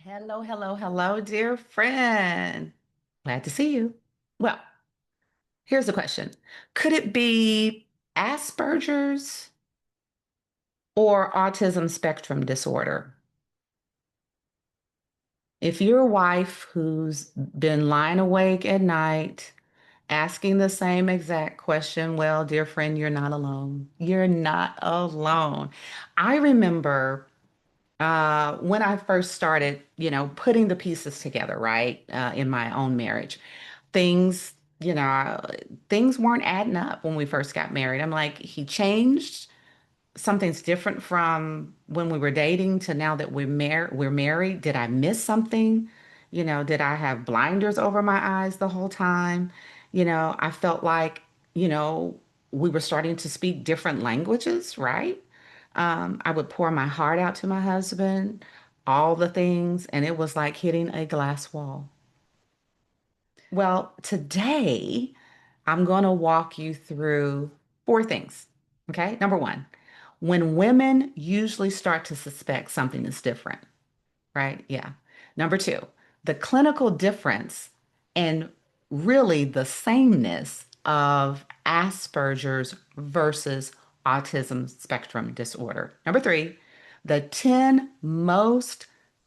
Hello, hello, hello, dear friend. Glad to see you. Well, here's the question. Could it be Asperger's or autism spectrum disorder? If you're a wife who's been lying awake at night asking the same exact question, well, dear friend, you're not alone. You're not alone. I remember when I first started, putting the pieces together, right, in my own marriage, things, things weren't adding up when we first got married. I'm like, he changed. Something's different from when we were dating to now that we're married. Did I miss something? Did I have blinders over my eyes the whole time? I felt like, you know, we were starting to speak different languages, right? I would pour my heart out to my husband, all the things, and it was like hitting a glass wall. Well, today I'm going to walk you through four things. Okay. Number one, when women usually start to suspect something is different, right? Yeah. Number two, the clinical difference and really the sameness of Asperger's versus autism spectrum disorder. Number three, the 10 most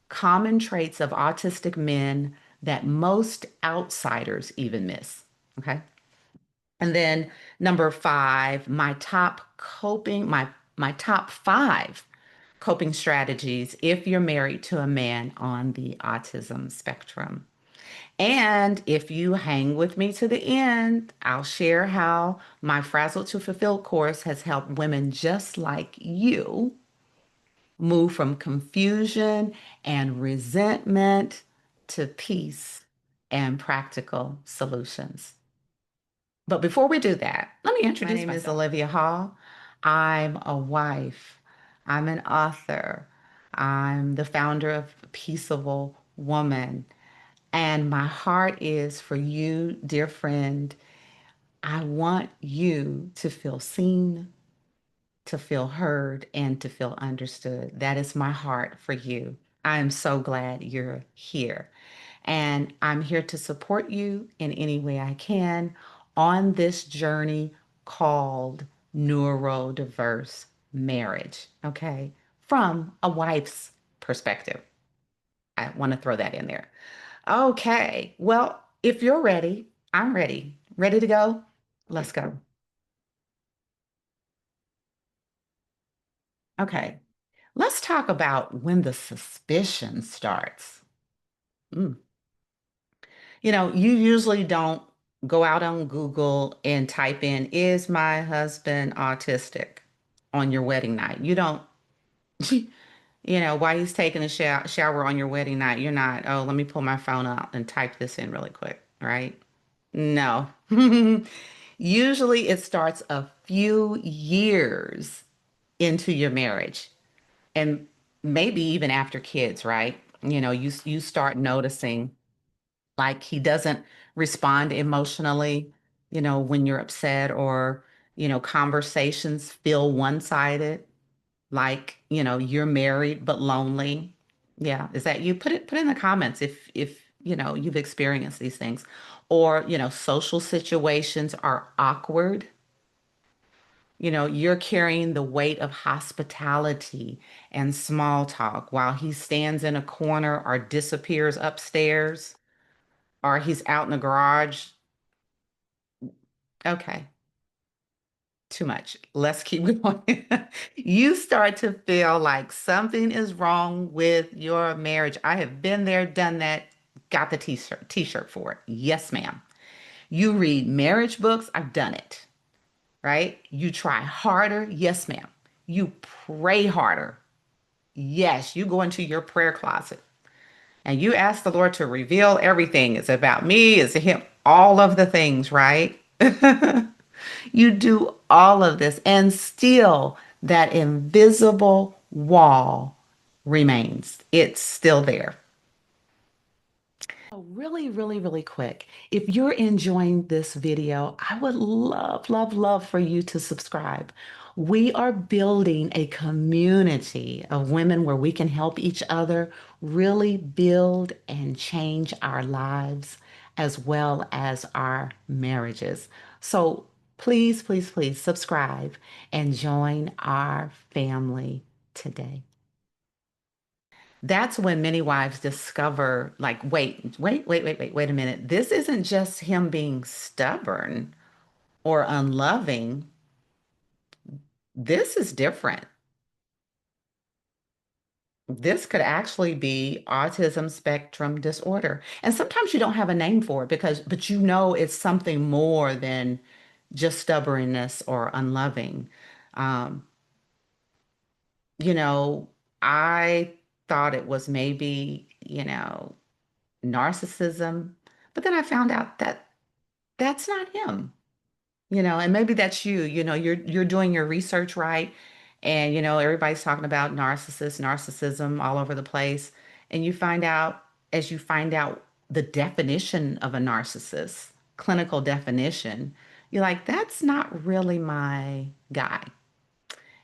common traits of autistic men that most outsiders even miss. Okay. And then number five, my top five coping strategies if you're married to a man on the autism spectrum. And if you hang with me to the end, I'll share how my Frazzled to Fulfilled course has helped women just like you move from confusion and resentment to peace and practical solutions. But before we do that, let me introduce myself. My name is Olivia Hall. I'm a wife. I'm an author. I'm the founder of Peaceable Woman. And my heart is for you, dear friend. I want you to feel seen, to feel heard, and to feel understood. That is my heart for you. I am so glad you're here. And I'm here to support you in any way I can on this journey called neurodiverse marriage, okay? From a wife's perspective. I want to throw that in there. Okay, well, if you're ready, I'm ready. Ready to go? Let's go. Okay, let's talk about when the suspicion starts. Mm. You usually don't go out on Google and type in, is my husband autistic on your wedding night? You don't, while he's taking a shower on your wedding night, you're not, oh, let me pull my phone out and type this in really quick, right? No. Usually it starts a few years into your marriage and maybe even after kids, right? You start noticing like he doesn't respond emotionally, when you're upset or, conversations feel one-sided, like, you're married but lonely. Yeah, is that you? Put in the comments if, you've experienced these things. Or, social situations are awkward. You're carrying the weight of hospitality and small talk while he stands in a corner or disappears upstairs or he's out in the garage. Okay, too much. Let's keep going. You start to feel like something is wrong with your marriage. I have been there, done that, got the t-shirt for it. Yes, ma'am. You read marriage books. I've done it, right? You try harder. Yes, ma'am. You pray harder. Yes, you go into your prayer closet and you ask the Lord to reveal everything. It's about me, it's him, all of the things, right? You do all of this, and still that invisible wall remains. It's still there. Really, really, really quick. If you're enjoying this video, I would love, love, love for you to subscribe. We are building a community of women where we can help each other really build and change our lives as well as our marriages. So please, please, please subscribe and join our family today. That's when many wives discover, like, wait a minute. This isn't just him being stubborn or unloving. This is different. This could actually be autism spectrum disorder. And sometimes you don't have a name for it but you know it's something more than just stubbornness or unloving. Um, you know, I thought it was maybe, narcissism, but then I found out that that's not him. And maybe that's you. You're doing your research right, and everybody's talking about narcissism all over the place, and as you find out the definition of a narcissist, clinical definition, you're like, that's not really my guy.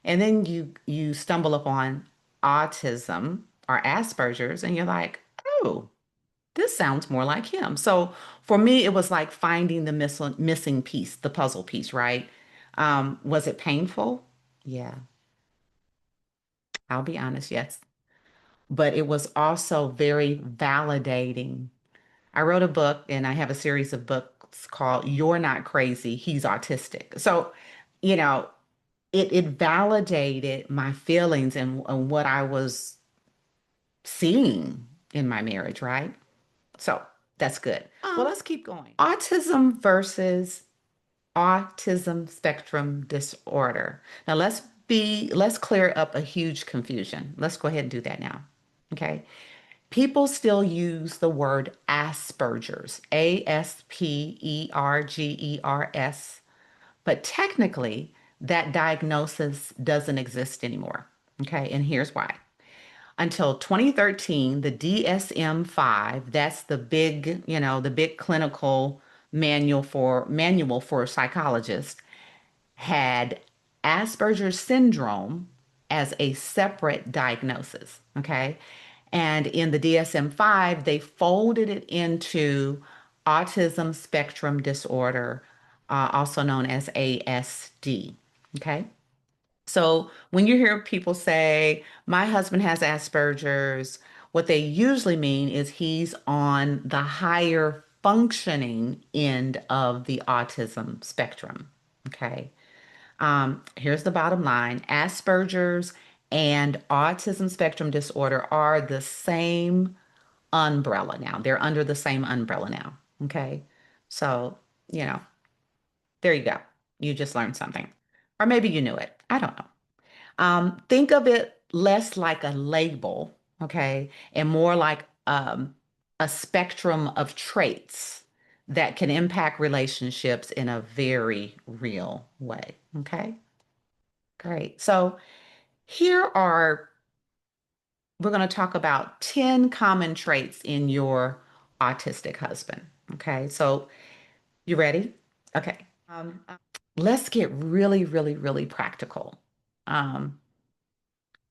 And then you stumble upon autism or Asperger's, and you're like, oh, this sounds more like him. So for me, it was like finding the missing piece, the puzzle piece, right? Was it painful? Yeah, I'll be honest, yes. But it was also very validating. I wrote a book and I have a series of books called You're Not Crazy, He's Autistic. So, you know, it validated my feelings and what I was seeing in my marriage, right? So that's good. Well, let's keep going. Autism versus autism spectrum disorder. Now let's clear up a huge confusion. Let's go ahead and do that now. Okay. People still use the word Asperger's, Aspergers, but technically that diagnosis doesn't exist anymore. Okay. And here's why. Until 2013, the DSM-5, that's the big clinical manual for psychologists, had Asperger's syndrome as a separate diagnosis. Okay. And in the DSM-5, they folded it into autism spectrum disorder, also known as ASD. Okay. So when you hear people say, my husband has Asperger's, what they usually mean is he's on the higher functioning end of the autism spectrum. Okay. Here's the bottom line. Asperger's and autism spectrum disorder are the same umbrella now. They're under the same umbrella now. Okay. So, you know, there you go. You just learned something. Or maybe you knew it. I don't know. Think of it less like a label, okay, and more like a spectrum of traits that can impact relationships in a very real way. Okay, great. So here are, we're going to talk about 10 common traits in your autistic husband. Okay, so you ready? Okay. Let's get really, really, really practical. Um,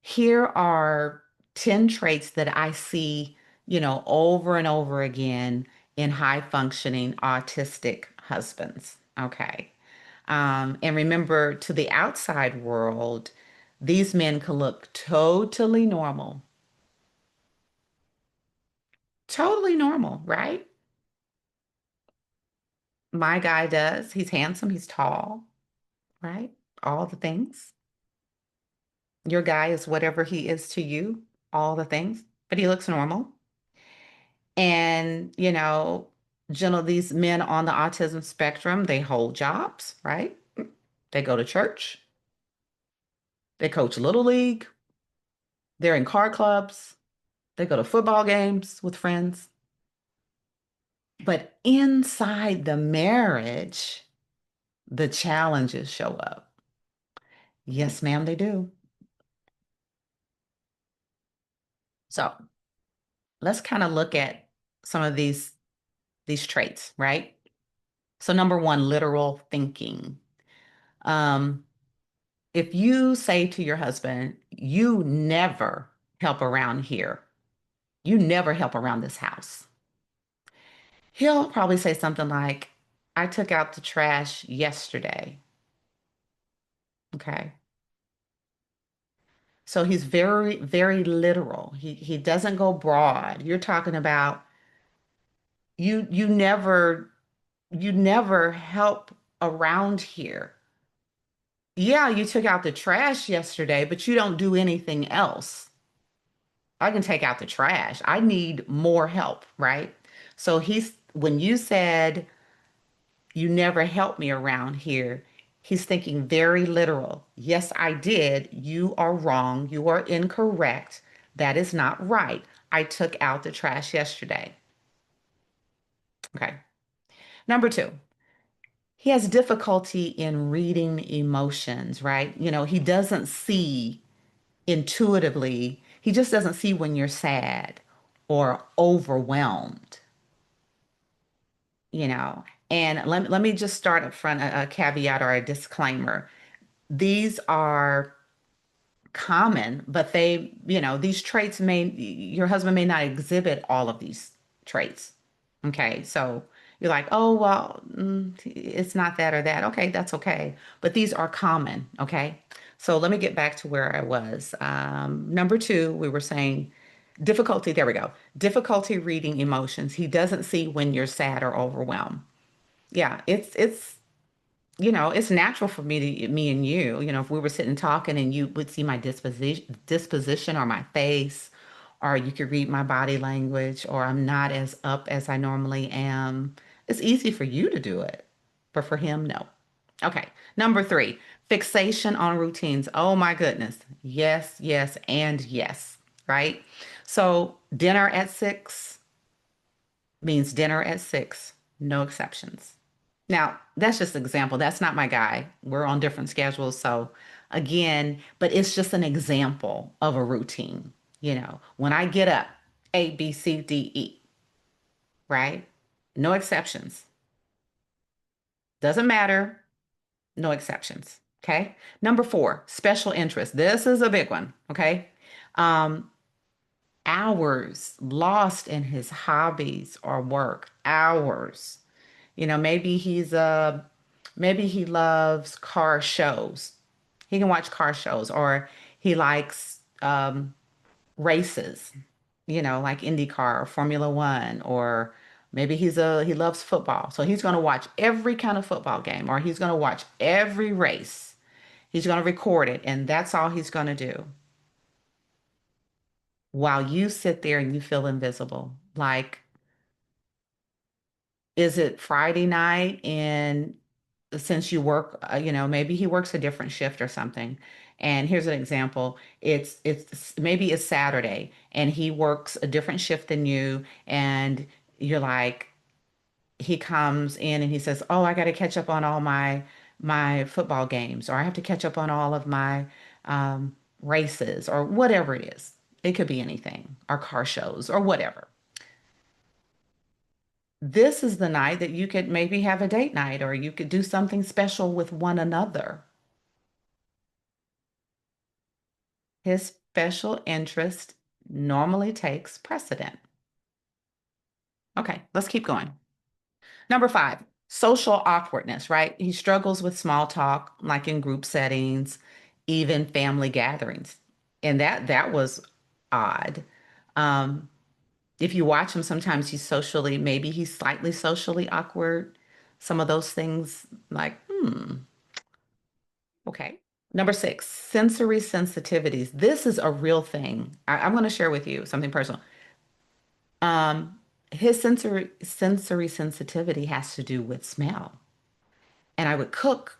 Here are 10 traits that I see, over and over again in high functioning autistic husbands. Okay. And remember, to the outside world, these men can look totally normal, right? My guy does. He's handsome, he's tall, right? All the things. Your guy is whatever he is to you, all the things, but he looks normal. And, these men on the autism spectrum, they hold jobs, right? They go to church, they coach little league, they're in car clubs, they go to football games with friends. But inside the marriage, the challenges show up. Yes, ma'am, they do. So let's kind of look at some of these traits, right? So number one, literal thinking. Um, If you say to your husband, you never help around here, you never help around this house, he'll probably say something like, I took out the trash yesterday. Okay. So he's very, very literal. He doesn't go broad. You're talking about you never help around here. Yeah, you took out the trash yesterday, but you don't do anything else. I can take out the trash. I need more help, right? So when you said you never help me around here, he's thinking very literal. Yes, I did. You are wrong. You are incorrect. That is not right. I took out the trash yesterday. Okay. Number two, he has difficulty in reading emotions, right? He doesn't see intuitively, he just doesn't see when you're sad or overwhelmed, you know. And let me just start up front a caveat or a disclaimer. These are common, but these traits your husband may not exhibit all of these traits. Okay, so you're like, oh, well, it's not that or that. Okay, that's okay. But these are common. Okay, so let me get back to where I was. Number two, we were saying difficulty. There we go. Difficulty reading emotions. He doesn't see when you're sad or overwhelmed. Yeah, it's natural for me and you, if we were sitting talking and you would see my disposition or my face, or you could read my body language, or I'm not as up as I normally am. It's easy for you to do it, but for him, no. Okay. Number three, fixation on routines. Oh my goodness. Yes, yes, and yes, right? So dinner at 6 means dinner at 6, no exceptions. Now, that's just an example. That's not my guy. We're on different schedules. So, again, but it's just an example of a routine. When I get up, A, B, C, D, E, right? No exceptions. Doesn't matter. No exceptions. Okay. Number four, special interest. This is a big one. Okay. Um, Hours lost in his hobbies or work. Hours. Maybe he loves car shows. He can watch car shows, or he likes races, like IndyCar or Formula One, or maybe he loves football. So he's going to watch every kind of football game, or he's going to watch every race. He's going to record it, and that's all he's going to do while you sit there and you feel invisible. Like, is it Friday night and since you work, maybe he works a different shift or something. And here's an example. It's maybe it's Saturday and he works a different shift than you, and you're like, he comes in and he says, "Oh, I got to catch up on all my football games, or I have to catch up on all of my races, or whatever it is." It could be anything, or car shows, or whatever. This is the night that you could maybe have a date night, or you could do something special with one another. His special interest normally takes precedent. Okay, let's keep going. Number five, social awkwardness, right? He struggles with small talk, like in group settings, even family gatherings. And that was odd. Um, if you watch him, sometimes maybe he's slightly socially awkward. Some of those things, like, okay. Number six, sensory sensitivities. This is a real thing. I'm going to share with you something personal. Um, his sensory sensitivity has to do with smell. And I would cook,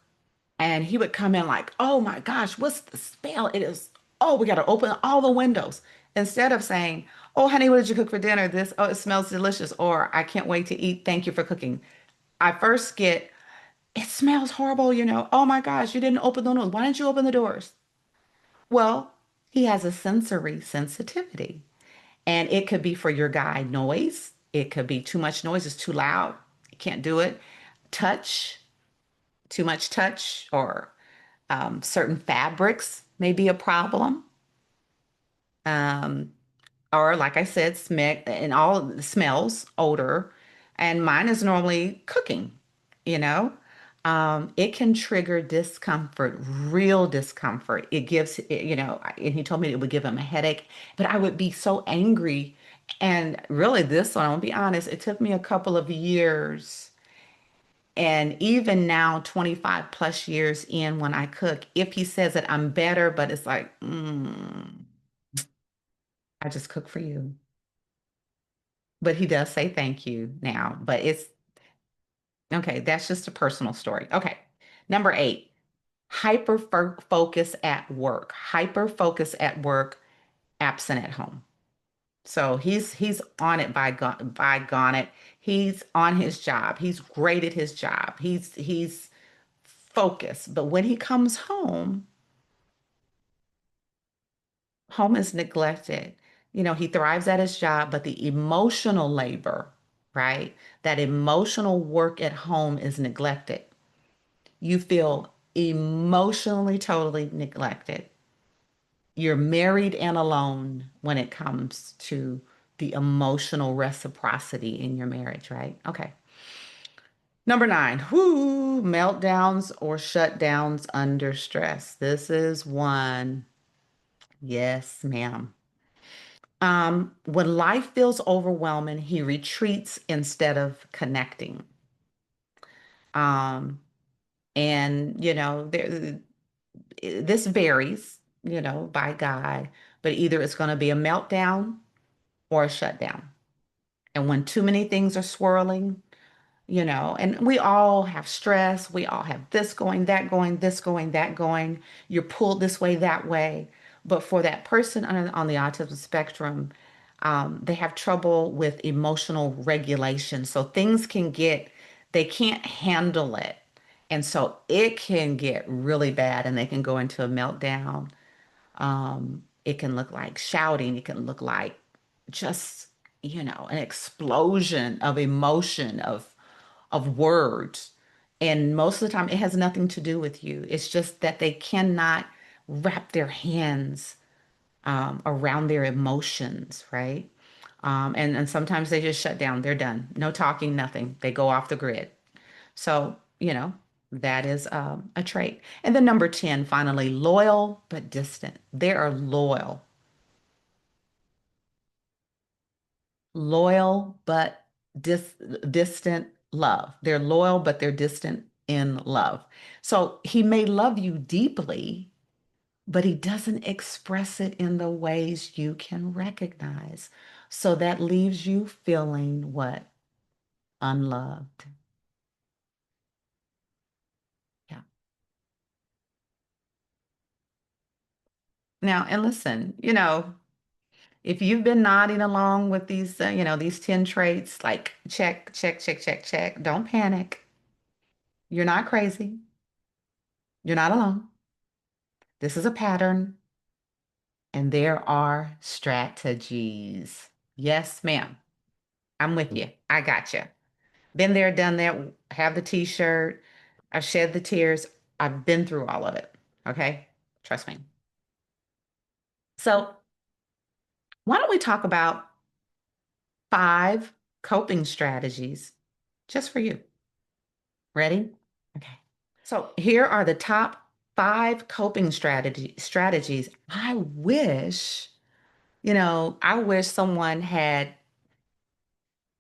and he would come in like, "Oh my gosh, what's the smell? It is, oh, we got to open all the windows." Instead of saying, "Oh, honey, what did you cook for dinner? This, oh, it smells delicious," or "I can't wait to eat. Thank you for cooking." I first get, "It smells horrible. Oh my gosh, you didn't open the doors. Why didn't you open the doors?" Well, he has a sensory sensitivity. And it could be for your guy noise. It could be too much noise. It's too loud. You can't do it. Touch, too much touch, or Certain fabrics may be a problem. Um, or like I said, smell and all the smells, odor, and mine is normally cooking, you know. It can trigger discomfort, real discomfort. It gives, and he told me it would give him a headache, but I would be so angry. And really, this one, I'll be honest, it took me a couple of years. And even now, 25 plus years in, when I cook, if he says that I'm better, but it's like, I just cook for you. But he does say thank you now. But it's okay. That's just a personal story. Okay. Number eight, focus at work. Hyper focus at work, absent at home. So he's on it by gone it. He's on his job. He's great at his job. He's focused. But when he comes home, home is neglected. He thrives at his job, but the emotional labor, right? That emotional work at home is neglected. You feel emotionally totally neglected. You're married and alone when it comes to the emotional reciprocity in your marriage, right? Okay. Number nine, meltdowns or shutdowns under stress. This is one. Yes, ma'am. When life feels overwhelming, he retreats instead of connecting. Um, and this varies, by guy, but either it's going to be a meltdown or a shutdown. And when too many things are swirling, and we all have stress. We all have this going, that going, this going, that going. You're pulled this way, that way. But for that person on the autism spectrum, they have trouble with emotional regulation. So things they can't handle it. And so it can get really bad and they can go into a meltdown. It can look like shouting. It can look like just, an explosion of emotion, of words. And most of the time, it has nothing to do with you. It's just that they cannot wrap their hands around their emotions, right? And sometimes they just shut down. They're done. No talking, nothing. They go off the grid. So, that is a trait. And then number 10, finally, loyal but distant. They are loyal but dis distant love. They're loyal, but they're distant in love. So he may love you deeply, but he doesn't express it in the ways you can recognize. So that leaves you feeling what? Unloved. Yeah. Now, and listen, if you've been nodding along with these 10 traits, like check, check, check, check, check, don't panic. You're not crazy. You're not alone. This is a pattern, and there are strategies. Yes, ma'am. I'm with you. I got you. Been there, done that. Have the t-shirt. I've shed the tears. I've been through all of it. Okay? Trust me. So, why don't we talk about 5 coping strategies just for you? Ready? Okay. So, here are the top 5 coping strategies. I wish someone had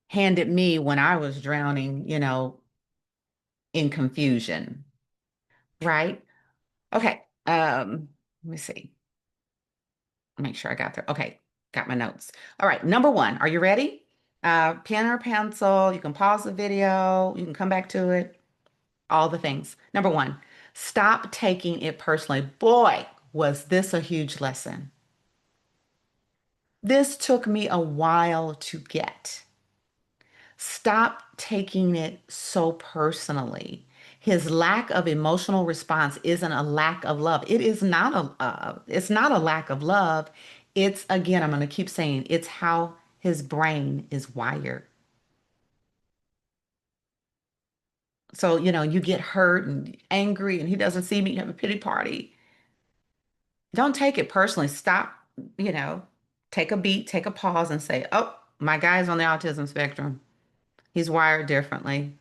handed me when I was drowning, in confusion, right? Okay. Let me see. Make sure I got there. Okay, got my notes. All right, number 1. Are you ready? Pen or pencil. You can pause the video. You can come back to it. All the things. Number 1, stop taking it personally. Boy, was this a huge lesson. This took me a while to get. Stop taking it so personally. His lack of emotional response isn't a lack of love. It's not a lack of love. It's, again, I'm going to keep saying, it's how his brain is wired. So, you get hurt and angry and he doesn't see me, you have a pity party. Don't take it personally. Stop, you know, take a beat, take a pause and say, oh, my guy's on the autism spectrum. He's wired differently.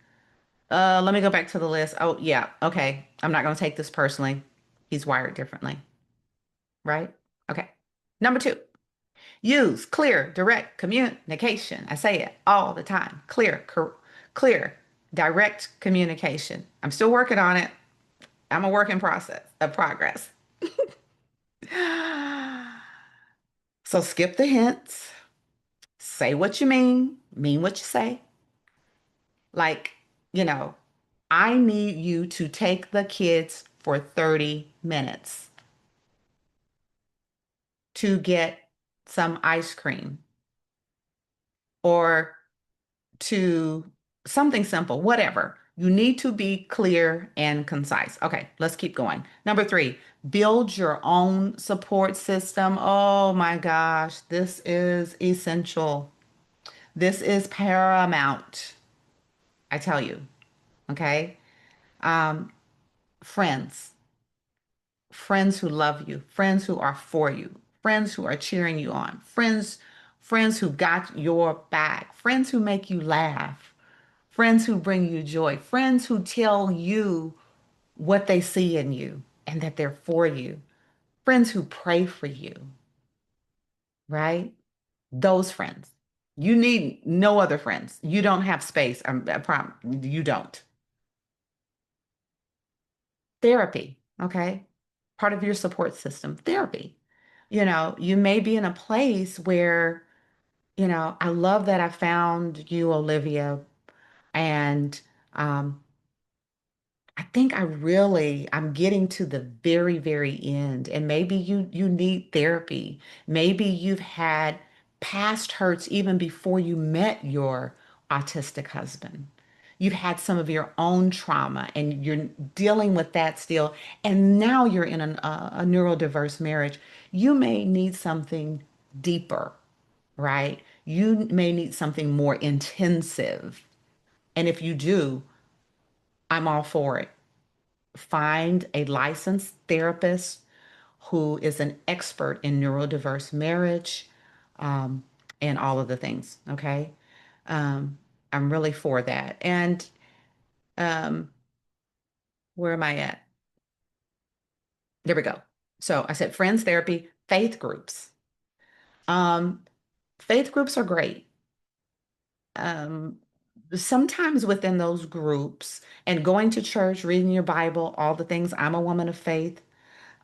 Let me go back to the list. Oh, yeah. Okay. I'm not going to take this personally. He's wired differently, right? Okay. Number two, use clear, direct communication. I say it all the time. Clear, direct communication. I'm still working on it. I'm a work in progress. So skip the hints. Say what you mean what you say. Like, you know, I need you to take the kids for 30 minutes to get some ice cream or to something simple, whatever. You need to be clear and concise. Okay, let's keep going. Number three, build your own support system. Oh my gosh, this is essential. This is paramount. I tell you, okay? Um, friends, friends who love you, friends who are for you, friends who are cheering you on, friends who got your back, friends who make you laugh, friends who bring you joy, friends who tell you what they see in you and that they're for you, friends who pray for you, right? Those friends. You need no other friends. You don't have space. I promise you don't. Therapy, okay? Part of your support system, therapy. You may be in a place where, I love that I found you, Olivia, and um, I think I'm getting to the very, very end, and maybe you need therapy. Maybe you've had past hurts even before you met your autistic husband. You've had some of your own trauma, and you're dealing with that still. And now you're in a neurodiverse marriage. You may need something deeper, right? You may need something more intensive. And if you do, I'm all for it. Find a licensed therapist who is an expert in neurodiverse marriage, um, and all of the things. Okay. Um, I'm really for that. And um, where am I at? There we go. So I said friends therapy, faith groups. Um, Faith groups are great. Um, Sometimes within those groups and going to church, reading your Bible, all the things, I'm a woman of faith.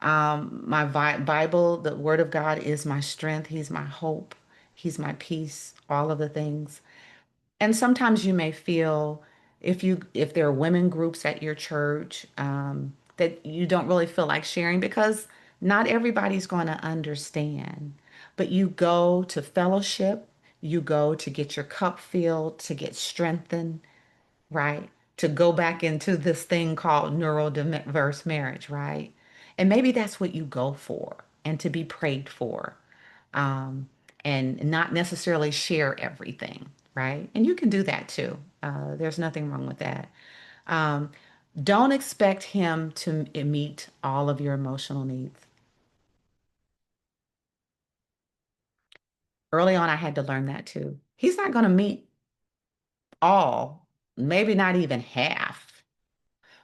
My Bible, the Word of God is my strength. He's my hope. He's my peace, all of the things. And sometimes you may feel if there are women groups at your church, that you don't really feel like sharing because not everybody's going to understand. But you go to fellowship, you go to get your cup filled, to get strengthened, right? To go back into this thing called neurodiverse marriage, right? And maybe that's what you go for and to be prayed for, um, and not necessarily share everything, right? And you can do that too. There's nothing wrong with that. Um, don't expect him to meet all of your emotional needs. Early on, I had to learn that too. He's not going to meet all, maybe not even half.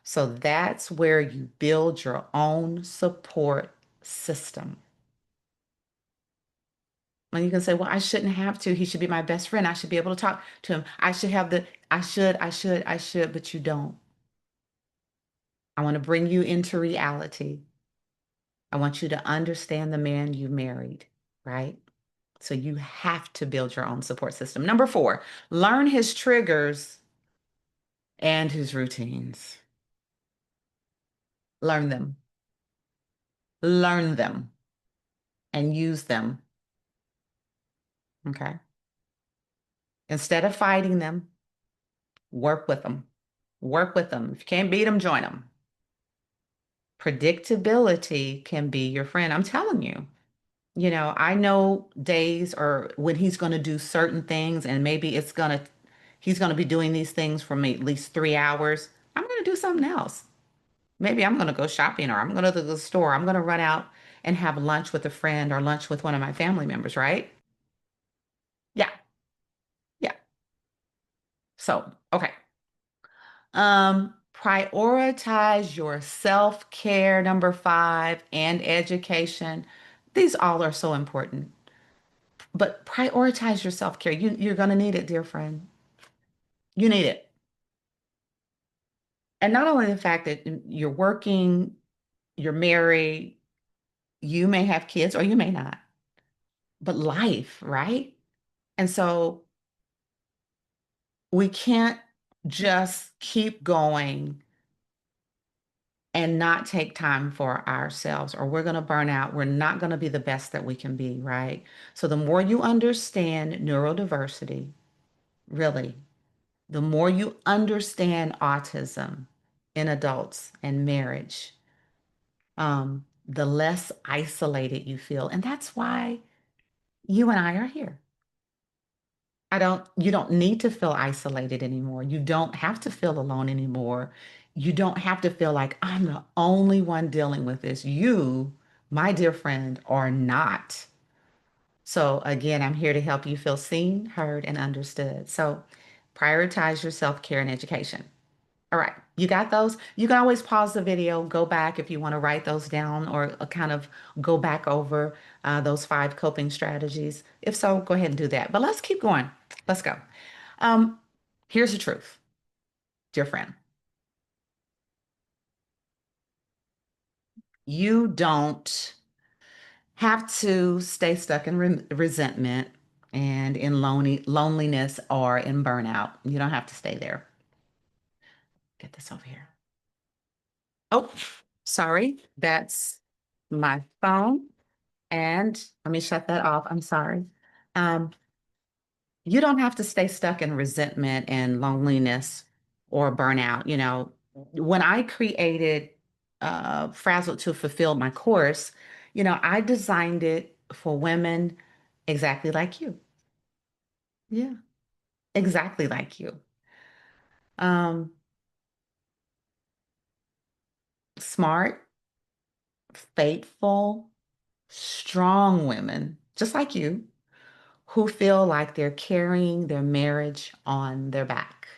So that's where you build your own support system. And you can say, well, I shouldn't have to. He should be my best friend. I should be able to talk to him. I should have I should, but you don't. I want to bring you into reality. I want you to understand the man you married, right? So you have to build your own support system. Number four, learn his triggers and his routines. Learn them, learn them, and use them. Okay. Instead of fighting them, work with them. Work with them. If you can't beat them, join them. Predictability can be your friend. I'm telling you. I know days or when he's going to do certain things, and maybe he's going to be doing these things for me at least 3 hours. I'm do something else. Maybe I'm going to go shopping or I'm going to the store. I'm going to run out and have lunch with a friend or lunch with one of my family members, right? Yeah. Yeah. So, okay. Prioritize your self-care, number five, and education. These all are so important. But prioritize your self-care. You're going to need it, dear friend. You need it. And not only the fact that you're working, you're married, you may have kids or you may not, but life, right? And so we can't just keep going and not take time for ourselves, or we're going to burn out. We're not going to be the best that we can be, right? So the more you understand neurodiversity, really, the more you understand autism in adults and marriage, the less isolated you feel. And that's why you and I are here. You don't need to feel isolated anymore. You don't have to feel alone anymore. You don't have to feel like I'm the only one dealing with this. You, my dear friend, are not. So again, I'm here to help you feel seen, heard, and understood. So prioritize your self-care and education. All right, you got those? You can always pause the video, go back if you want to write those down or kind of go back over those five coping strategies. If so, go ahead and do that. But let's keep going. Let's go. Um, Here's the truth, dear friend. You don't have to stay stuck in resentment and in loneliness or in burnout. You don't have to stay there. Get this over here. Oh, sorry. That's my phone. And let me shut that off. I'm sorry. Um, you don't have to stay stuck in resentment and loneliness or burnout. When I created Frazzled to Fulfill my course, I designed it for women exactly like you. Yeah, exactly like you. Um, Smart, faithful, strong women, just like you, who feel like they're carrying their marriage on their back.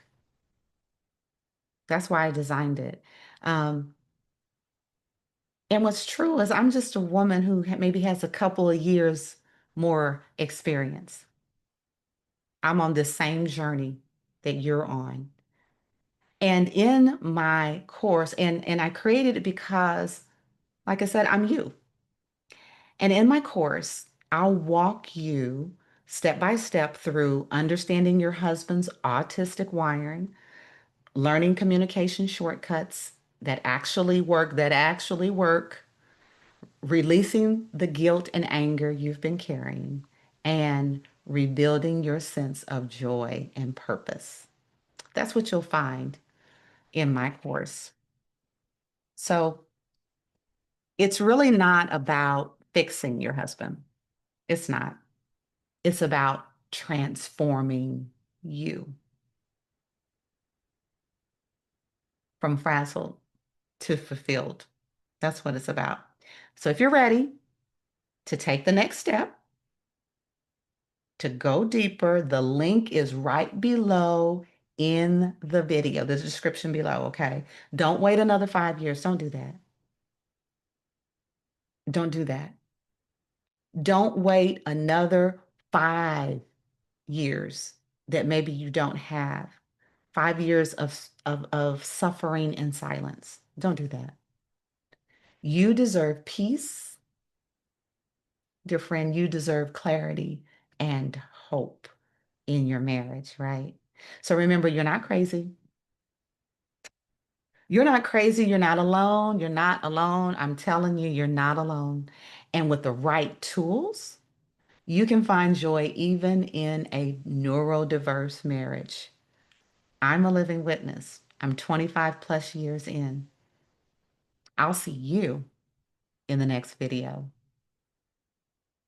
That's why I designed it. Um, and what's true is I'm just a woman who maybe has a couple of years more experience. I'm on this same journey that you're on. And in my course, and I created it because, like I said, I'm you. And in my course, I'll walk you step by step through understanding your husband's autistic wiring, learning communication shortcuts that actually work, releasing the guilt and anger you've been carrying, and rebuilding your sense of joy and purpose. That's what you'll find in my course. So it's really not about fixing your husband. It's not. It's about transforming you from frazzled to fulfilled. That's what it's about. So if you're ready to take the next step, to go deeper, the link is right below in the video, the description below, okay? Don't wait another 5 years. Don't do that. Don't do that. Don't wait another 5 years that maybe you don't have. 5 years of suffering in silence. Don't do that. You deserve peace, dear friend. You deserve clarity and hope in your marriage, right? So remember, you're not crazy. You're not crazy. You're not alone. You're not alone. I'm telling you, you're not alone. And with the right tools, you can find joy even in a neurodiverse marriage. I'm a living witness. I'm 25 plus years in. I'll see you in the next video.